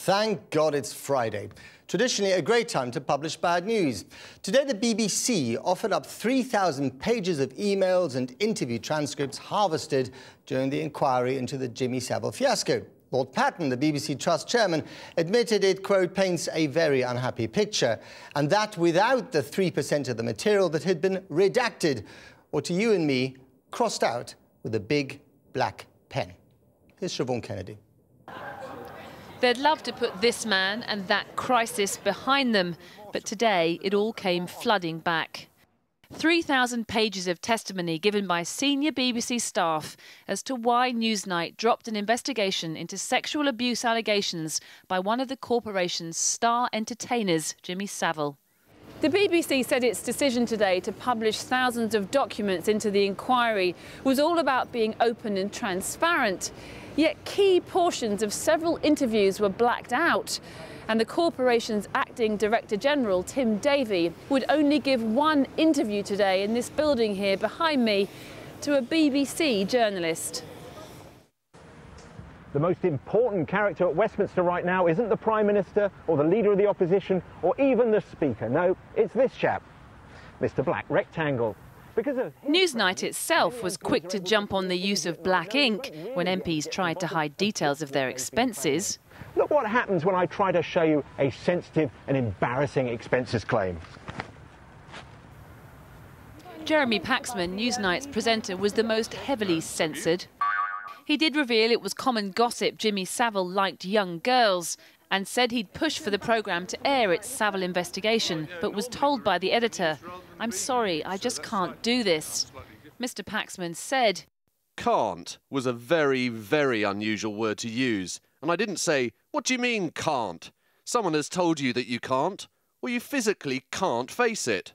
Thank God it's Friday. Traditionally a great time to publish bad news. Today the BBC offered up 3,000 pages of emails and interview transcripts harvested during the inquiry into the Jimmy Savile fiasco. Lord Patten, the BBC Trust chairman, admitted it, quote, paints a very unhappy picture, and that without the 3% of the material that had been redacted, or to you and me, crossed out with a big black pen. Here's Siobhan Kennedy. They'd love to put this man and that crisis behind them, but today it all came flooding back. 3,000 pages of testimony given by senior BBC staff as to why Newsnight dropped an investigation into sexual abuse allegations by one of the corporation's star entertainers, Jimmy Savile. The BBC said its decision today to publish thousands of documents into the inquiry was all about being open and transparent. Yet key portions of several interviews were blacked out, and the corporation's acting Director General, Tim Davie, would only give one interview today in this building here behind me to a BBC journalist. The most important character at Westminster right now isn't the Prime Minister or the Leader of the Opposition or even the Speaker. No, it's this chap, Mr. Black Rectangle. Newsnight itself was quick to jump on the use of black ink when MPs tried to hide details of their expenses. Look what happens when I try to show you a sensitive and embarrassing expenses claim. Jeremy Paxman, Newsnight's presenter, was the most heavily censored. He did reveal it was common gossip Jimmy Savile liked young girls and said he'd push for the programme to air its Savile investigation, but was told by the editor, "I'm sorry, I just can't do this." Mr. Paxman said, "Can't" was a very, very unusual word to use. And I didn't say, "What do you mean, can't?" Someone has told you that you can't, or you physically can't face it.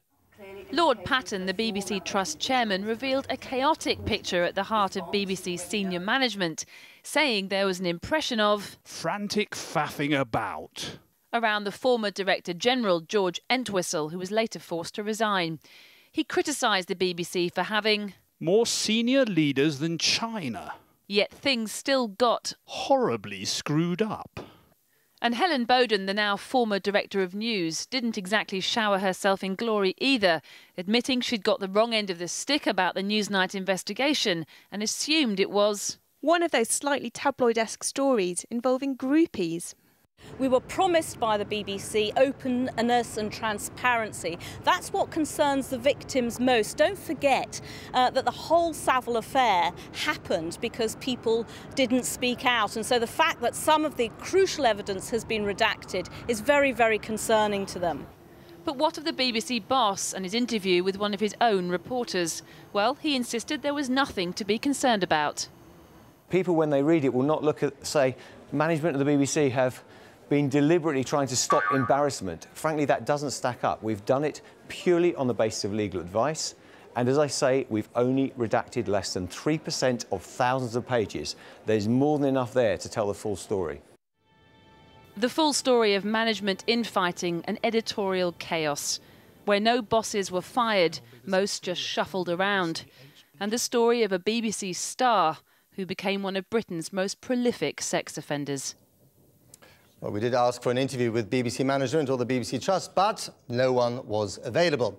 Lord Patten, the BBC Trust chairman, revealed a chaotic picture at the heart of BBC's senior management, saying there was an impression of frantic faffing about around the former Director General, George Entwistle, who was later forced to resign. He criticised the BBC for having more senior leaders than China. Yet things still got horribly screwed up. And Helen Bowden, the now former Director of News, didn't exactly shower herself in glory either, admitting she'd got the wrong end of the stick about the Newsnight investigation and assumed it was one of those slightly tabloid-esque stories involving groupies. We were promised by the BBC openness and transparency. That's what concerns the victims most. Don't forget that the whole Savile affair happened because people didn't speak out. And so the fact that some of the crucial evidence has been redacted is very, very concerning to them. But what of the BBC boss and his interview with one of his own reporters? Well, he insisted there was nothing to be concerned about. People, when they read it, will not look at, say, management of the BBC have been deliberately trying to stop embarrassment. Frankly, that doesn't stack up. We've done it purely on the basis of legal advice. And as I say, we've only redacted less than 3% of thousands of pages. There's more than enough there to tell the full story. The full story of management infighting and editorial chaos, where no bosses were fired, most just shuffled around. And the story of a BBC star who became one of Britain's most prolific sex offenders. Well, we did ask for an interview with BBC management or the BBC Trust, but no one was available.